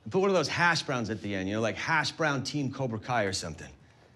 Put one of those hash browns at the end, like hash brown team Cobra Kai or something.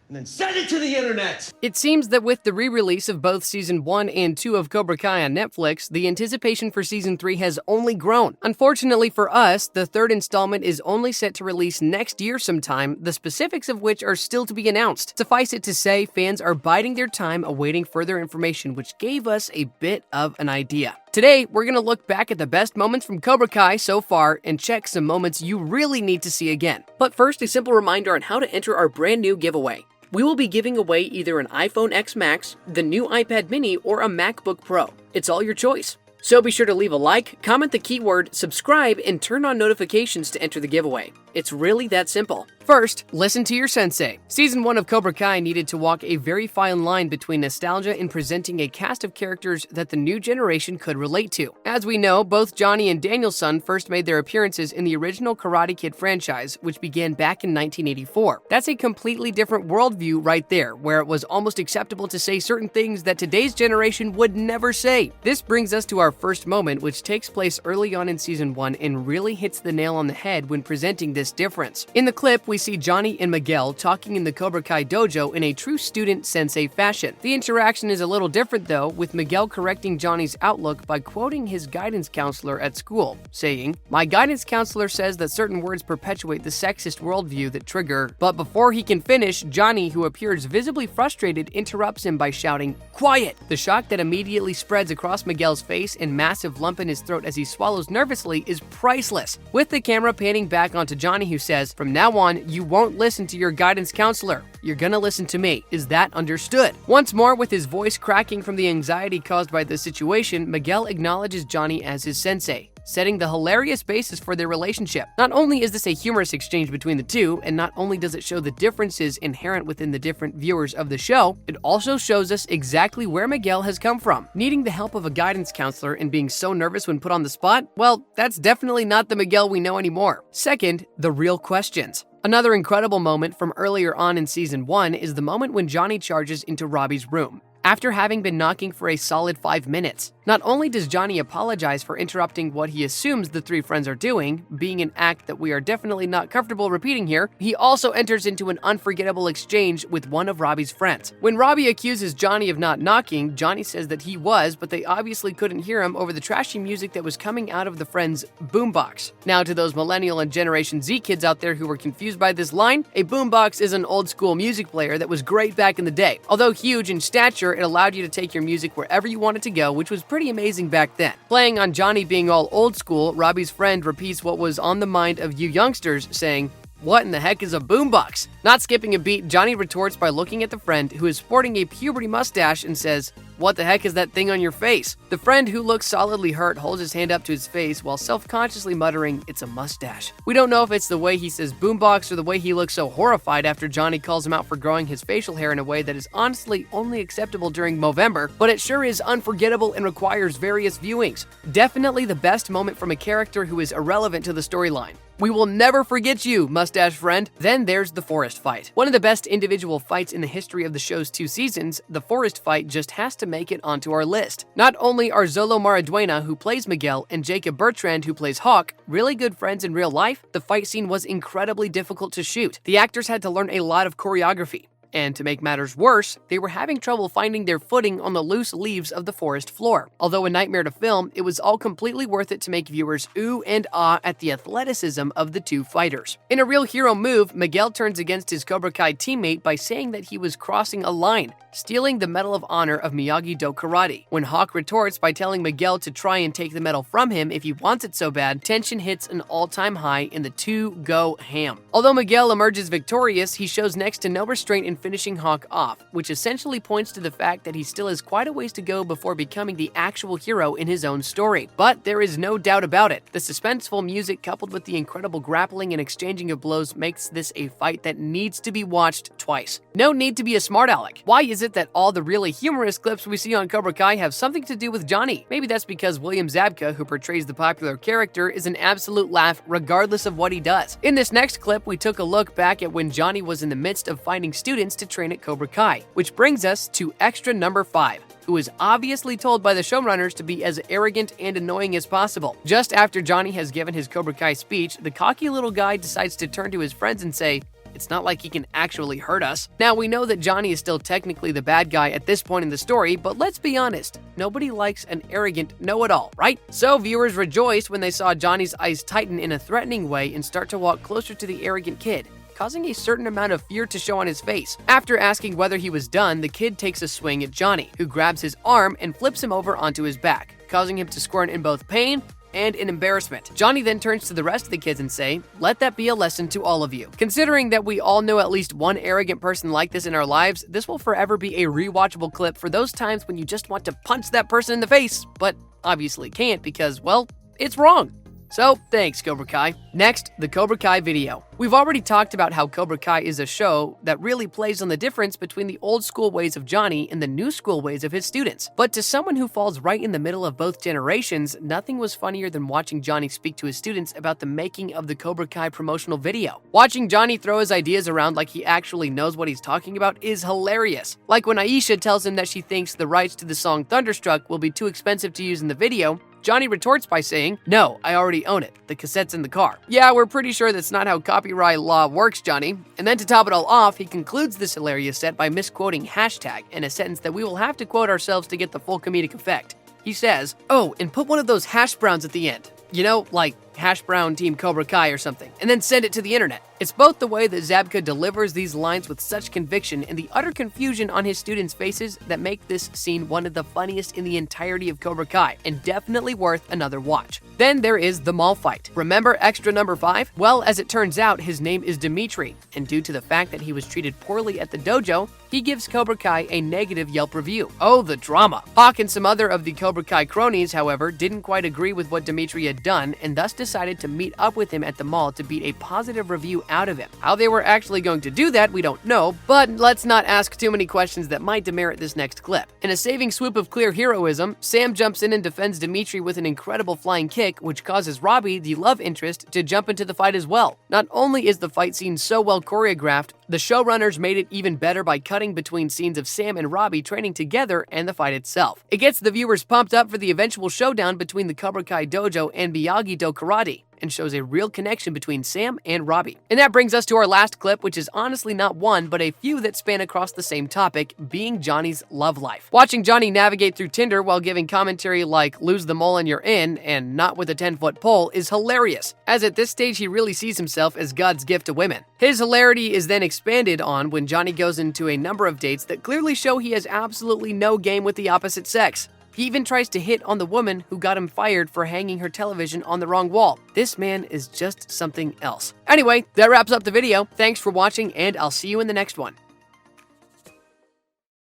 And then send it to the internet! It seems that with the re-release of both Season 1 and 2 of Cobra Kai on Netflix, the anticipation for Season 3 has only grown. Unfortunately for us, the third installment is only set to release next year sometime, the specifics of which are still to be announced. Suffice it to say, fans are biding their time awaiting further information, which gave us a bit of an idea. Today, we're going to look back at the best moments from Cobra Kai so far and check some moments you really need to see again. But first, a simple reminder on how to enter our brand new giveaway. We will be giving away either an iPhone X Max, the new iPad mini, or a MacBook Pro. It's all your choice. So be sure to leave a like, comment the keyword, subscribe, and turn on notifications to enter the giveaway. It's really that simple. First, listen to your sensei. Season 1 of Cobra Kai needed to walk a very fine line between nostalgia and presenting a cast of characters that the new generation could relate to. As we know, both Jonny and Daniel's son first made their appearances in the original Karate Kid franchise, which began back in 1984. That's a completely different worldview right there, where it was almost acceptable to say certain things that today's generation would never say. This brings us to our first moment, which takes place early on in Season 1 and really hits the nail on the head when presenting this difference. In the clip, we see Jonny and Miguel talking in the Cobra Kai dojo in a true student sensei fashion. The interaction is a little different though, with Miguel correcting Jonny's outlook by quoting his guidance counselor at school, saying, "My guidance counselor says that certain words perpetuate the sexist worldview that trigger," but before he can finish, Jonny, who appears visibly frustrated, interrupts him by shouting, "Quiet!" The shock that immediately spreads across Miguel's face and massive lump in his throat as he swallows nervously is priceless, with the camera panning back onto Jonny, who says, "From now on, you won't listen to your guidance counselor. You're gonna listen to me. Is that understood?" Once more, with his voice cracking from the anxiety caused by the situation, Miguel acknowledges Jonny as his sensei, setting the hilarious basis for their relationship. Not only is this a humorous exchange between the two, and not only does it show the differences inherent within the different viewers of the show, it also shows us exactly where Miguel has come from. Needing the help of a guidance counselor and being so nervous when put on the spot, well, that's definitely not the Miguel we know anymore. Second, the real questions. Another incredible moment from earlier on in Season 1 is the moment when Jonny charges into Robbie's room, after having been knocking for a solid 5 minutes. Not only does Jonny apologize for interrupting what he assumes the three friends are doing, being an act that we are definitely not comfortable repeating here, he also enters into an unforgettable exchange with one of Robbie's friends. When Robbie accuses Jonny of not knocking, Jonny says that he was, but they obviously couldn't hear him over the trashy music that was coming out of the friend's boombox. Now, to those Millennial and Generation Z kids out there who were confused by this line, a boombox is an old school music player that was great back in the day. Although huge in stature, it allowed you to take your music wherever you wanted to go, which was pretty amazing back then. Playing on Jonny being all old school, Robbie's friend repeats what was on the mind of you youngsters, saying, "What in the heck is a boombox?" Not skipping a beat, Jonny retorts by looking at the friend, who is sporting a puberty mustache, and says, "What the heck is that thing on your face?" The friend, who looks solidly hurt, holds his hand up to his face while self-consciously muttering, "It's a mustache." We don't know if it's the way he says boombox or the way he looks so horrified after Jonny calls him out for growing his facial hair in a way that is honestly only acceptable during Movember, but it sure is unforgettable and requires various viewings. Definitely the best moment from a character who is irrelevant to the storyline. "We will never forget you, mustache friend." Then there's the forest fight. One of the best individual fights in the history of the show's 2 seasons, the forest fight just has to make it onto our list. Not only are Zolo Maraduena, who plays Miguel, and Jacob Bertrand, who plays Hawk, really good friends in real life, the fight scene was incredibly difficult to shoot. The actors had to learn a lot of choreography. And to make matters worse, they were having trouble finding their footing on the loose leaves of the forest floor. Although a nightmare to film, it was all completely worth it to make viewers ooh and ah at the athleticism of the two fighters. In a real hero move, Miguel turns against his Cobra Kai teammate by saying that he was crossing a line, stealing the Medal of Honor of Miyagi-do karate. When Hawk retorts by telling Miguel to try and take the medal from him if he wants it so bad, tension hits an all-time high and the two go ham. Although Miguel emerges victorious, he shows next to no restraint in finishing Hawk off, which essentially points to the fact that he still has quite a ways to go before becoming the actual hero in his own story. But there is no doubt about it. The suspenseful music coupled with the incredible grappling and exchanging of blows makes this a fight that needs to be watched twice. No need to be a smart aleck. Why is is it that all the really humorous clips we see on Cobra Kai have something to do with Jonny? Maybe that's because William Zabka, who portrays the popular character, is an absolute laugh regardless of what he does. In this next clip, we took a look back at when Jonny was in the midst of finding students to train at Cobra Kai, which brings us to extra number 5. Who is obviously told by the showrunners to be as arrogant and annoying as possible. Just after Jonny has given his Cobra Kai speech, the cocky little guy decides to turn to his friends and say, "It's not like he can actually hurt us." Now, we know that Jonny is still technically the bad guy at this point in the story, but let's be honest, nobody likes an arrogant know-it-all, right? So viewers rejoiced when they saw Jonny's eyes tighten in a threatening way and start to walk closer to the arrogant kid, causing a certain amount of fear to show on his face. After asking whether he was done, the kid takes a swing at Jonny, who grabs his arm and flips him over onto his back, causing him to squirm in both pain and in embarrassment. Jonny then turns to the rest of the kids and say, "Let that be a lesson to all of you." Considering that we all know at least one arrogant person like this in our lives, this will forever be a rewatchable clip for those times when you just want to punch that person in the face, but obviously can't because, well, it's wrong. So, thanks, Cobra Kai. Next, the Cobra Kai video. We've already talked about how Cobra Kai is a show that really plays on the difference between the old school ways of Jonny and the new school ways of his students. But to someone who falls right in the middle of both generations, nothing was funnier than watching Jonny speak to his students about the making of the Cobra Kai promotional video. Watching Jonny throw his ideas around like he actually knows what he's talking about is hilarious. Like when Aisha tells him that she thinks the rights to the song Thunderstruck will be too expensive to use in the video, Jonny retorts by saying, "No, I already own it. The cassette's in the car." Yeah, we're pretty sure that's not how copyright law works, Jonny. And then to top it all off, he concludes this hilarious set by misquoting hashtag in a sentence that we will have to quote ourselves to get the full comedic effect. He says, "Oh, and put one of those hash browns at the end. You know, like hash brown team Cobra Kai or something, and then send it to the internet." It's both the way that Zabka delivers these lines with such conviction and the utter confusion on his students' faces that make this scene one of the funniest in the entirety of Cobra Kai, and definitely worth another watch. Then there is the mall fight. Remember extra number 5? Well, as it turns out, his name is Dimitri, and due to the fact that he was treated poorly at the dojo, he gives Cobra Kai a negative Yelp review. Oh, the drama. Hawk and some other of the Cobra Kai cronies, however, didn't quite agree with what Dimitri had done, and thus decided to meet up with him at the mall to beat a positive review out of him. How they were actually going to do that, we don't know, but let's not ask too many questions that might demerit this next clip. In a saving swoop of clear heroism, Sam jumps in and defends Dimitri with an incredible flying kick, which causes Robbie, the love interest, to jump into the fight as well. Not only is the fight scene so well choreographed, the showrunners made it even better by cutting between scenes of Sam and Robbie training together and the fight itself. It gets the viewers pumped up for the eventual showdown between the Cobra Kai dojo and miyagi-do karate, and shows a real connection between Sam and Robbie. And that brings us to our last clip, which is honestly not one, but a few that span across the same topic, being Jonny's love life. Watching Jonny navigate through Tinder while giving commentary like "lose the mole and you're in," and "not with a 10-foot pole" is hilarious, as at this stage he really sees himself as God's gift to women. His hilarity is then expanded on when Jonny goes into a number of dates that clearly show he has absolutely no game with the opposite sex. He even tries to hit on the woman who got him fired for hanging her television on the wrong wall. This man is just something else. Anyway, that wraps up the video. Thanks for watching, and I'll see you in the next one.